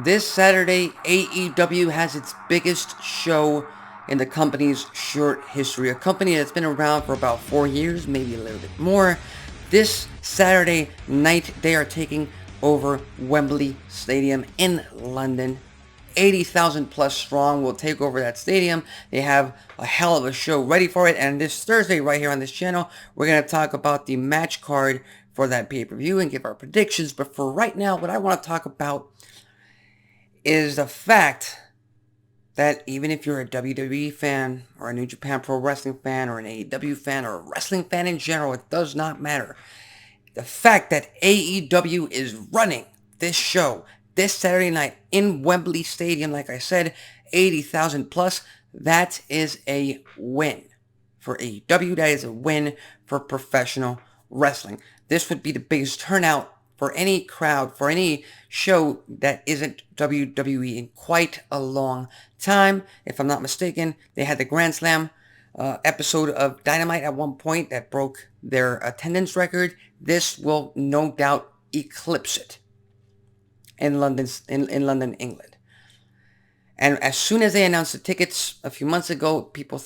This Saturday, AEW has its biggest show in the company's short history. A company that's been around for about 4 years, maybe a little bit more. This Saturday night, they are taking over Wembley Stadium in London. 80,000 plus strong will take over that stadium. They have a hell of a show ready for it. And this Thursday, right here on this channel, we're going to talk about the match card for that pay-per-view and give our predictions. But for right now, what I want to talk about is the fact that even if you're a WWE fan or a New Japan Pro Wrestling fan or an AEW fan or a wrestling fan in general, it does not matter. The fact that AEW is running this show this Saturday night in Wembley Stadium, like I said, 80,000 plus, that is a win for AEW. That is a win for professional wrestling. This would be the biggest turnout for any crowd, for any show that isn't WWE in quite a long time. If I'm not mistaken, they had the Grand Slam episode of Dynamite at one point that broke their attendance record. This will no doubt eclipse it in London, England. And as soon as they announced the tickets a few months ago, people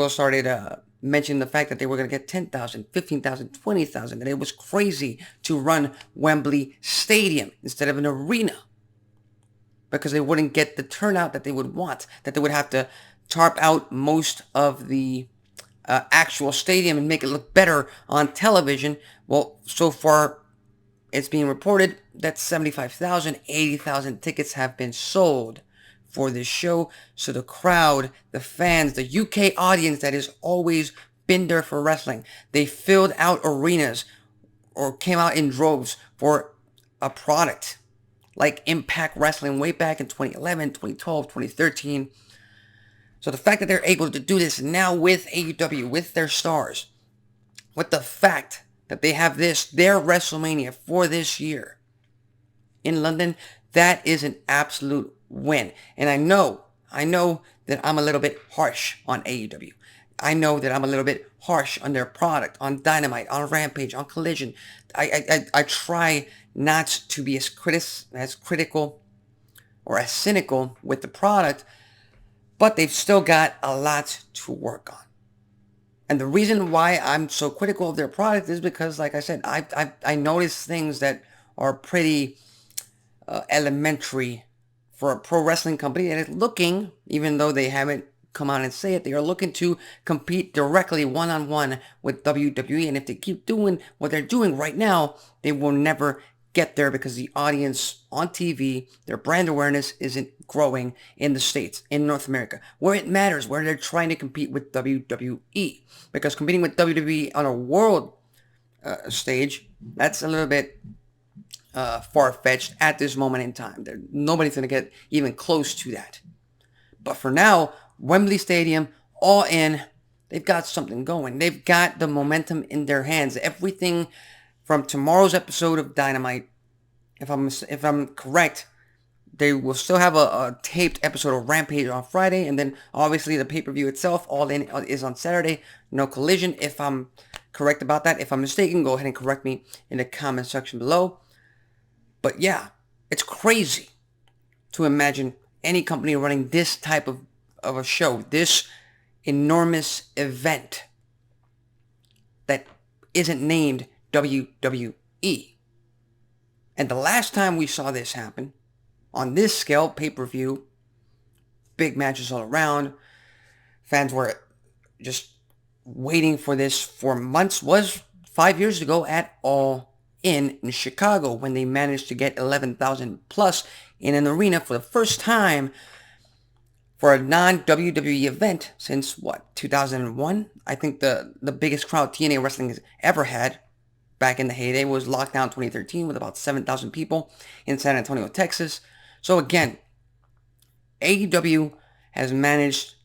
started mentioning the fact that they were going to get 10,000, 15,000, 20,000, and it was crazy to run Wembley Stadium instead of an arena because they wouldn't get the turnout that they would want, that they would have to tarp out most of the actual stadium and make it look better on television. Well, so far it's being reported that 75,000, 80,000 tickets have been sold for this show. So the crowd, the fans, the UK audience that has always been there for wrestling, they filled out arenas or came out in droves for a product like Impact Wrestling way back in 2011, 2012, 2013. So the fact that they're able to do this now with AEW, with their stars, with the fact that they have their WrestleMania for this year in London, that is an absolute win. And I know that I'm a little bit harsh on AEW. I know that I'm a little bit harsh on their product, on Dynamite, on Rampage, on Collision. I try not to be as critical or as cynical with the product, but they've still got a lot to work on. And the reason why I'm so critical of their product is because, like I said, I notice things that are pretty elementary for a pro wrestling company that is looking, even though they haven't come out and say it, they are looking to compete directly one-on-one with WWE. And if they keep doing what they're doing right now, they will never get there because the audience on TV, their brand awareness isn't growing in the States, in North America, where it matters, where they're trying to compete with WWE. Because competing with WWE on a world stage, that's a little bit far-fetched at this moment in time. Nobody's going to get even close to that. But for now, Wembley Stadium, all in, they've got something going. They've got the momentum in their hands. Everything from tomorrow's episode of Dynamite, if I'm correct, they will still have a taped episode of Rampage on Friday, and then obviously the pay-per-view itself, All In, is on Saturday. No Collision, if I'm correct about that. If I'm mistaken, go ahead and correct me in the comment section below. But yeah, it's crazy to imagine any company running this type of a show, this enormous event that isn't named WWE. And the last time we saw this happen, on this scale, pay-per-view, big matches all around, fans were just waiting for this for months, was 5 years ago at All In Chicago, when they managed to get 11,000 plus in an arena for the first time for a non-WWE event since, 2001? I think the biggest crowd TNA Wrestling has ever had back in the heyday was Lockdown 2013 with about 7,000 people in San Antonio, Texas. So again, AEW has managed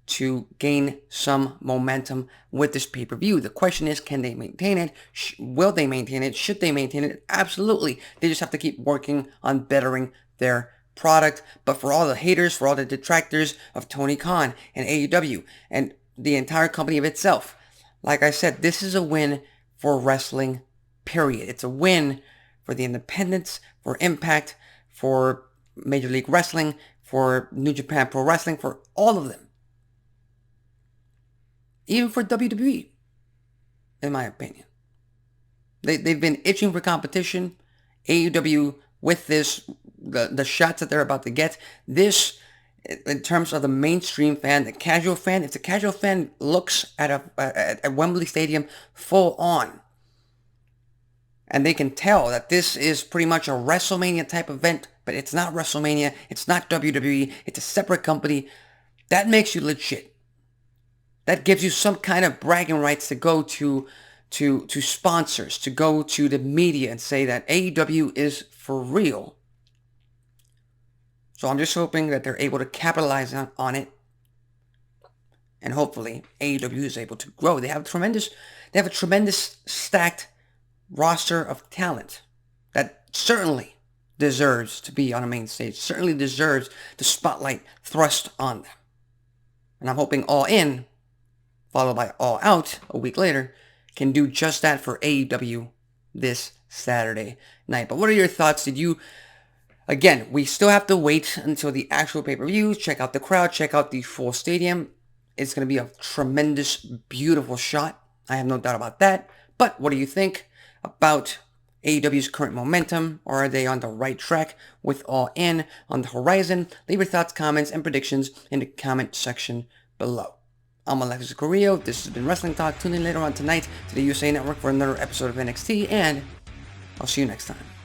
to gain some momentum with this pay-per-view. The question is, can they maintain it? Will they maintain it? Should they maintain it? Absolutely. They just have to keep working on bettering their product. But for all the haters, for all the detractors of Tony Khan and AEW and the entire company of itself, like I said, this is a win for wrestling, period. It's a win for the independents, for Impact, for Major League Wrestling, for New Japan Pro Wrestling, for all of them. Even for WWE, in my opinion. They've been itching for competition. AEW, with this, the shots that they're about to get, this, in terms of the mainstream fan, the casual fan, if the casual fan looks at Wembley Stadium full on, and they can tell that this is pretty much a WrestleMania type event, but it's not WrestleMania, it's not WWE, it's a separate company, that makes you legit. That gives you some kind of bragging rights to go to sponsors, to go to the media and say that AEW is for real. So I'm just hoping that they're able to capitalize on it. And hopefully AEW is able to grow. They have a tremendous stacked roster of talent that certainly deserves to be on a main stage, certainly deserves the spotlight thrust on them. And I'm hoping All In, followed by All Out a week later, can do just that for AEW this Saturday night. But what are your thoughts? Again, we still have to wait until the actual pay-per-view. Check out the crowd, check out the full stadium. It's going to be a tremendous, beautiful shot. I have no doubt about that. But what do you think about AEW's current momentum? Or are they on the right track with All In on the horizon? Leave your thoughts, comments, and predictions in the comment section below. I'm Alexis Carrillo. This has been Wrestling Talk. Tune in later on tonight to the USA Network for another episode of NXT, and I'll see you next time.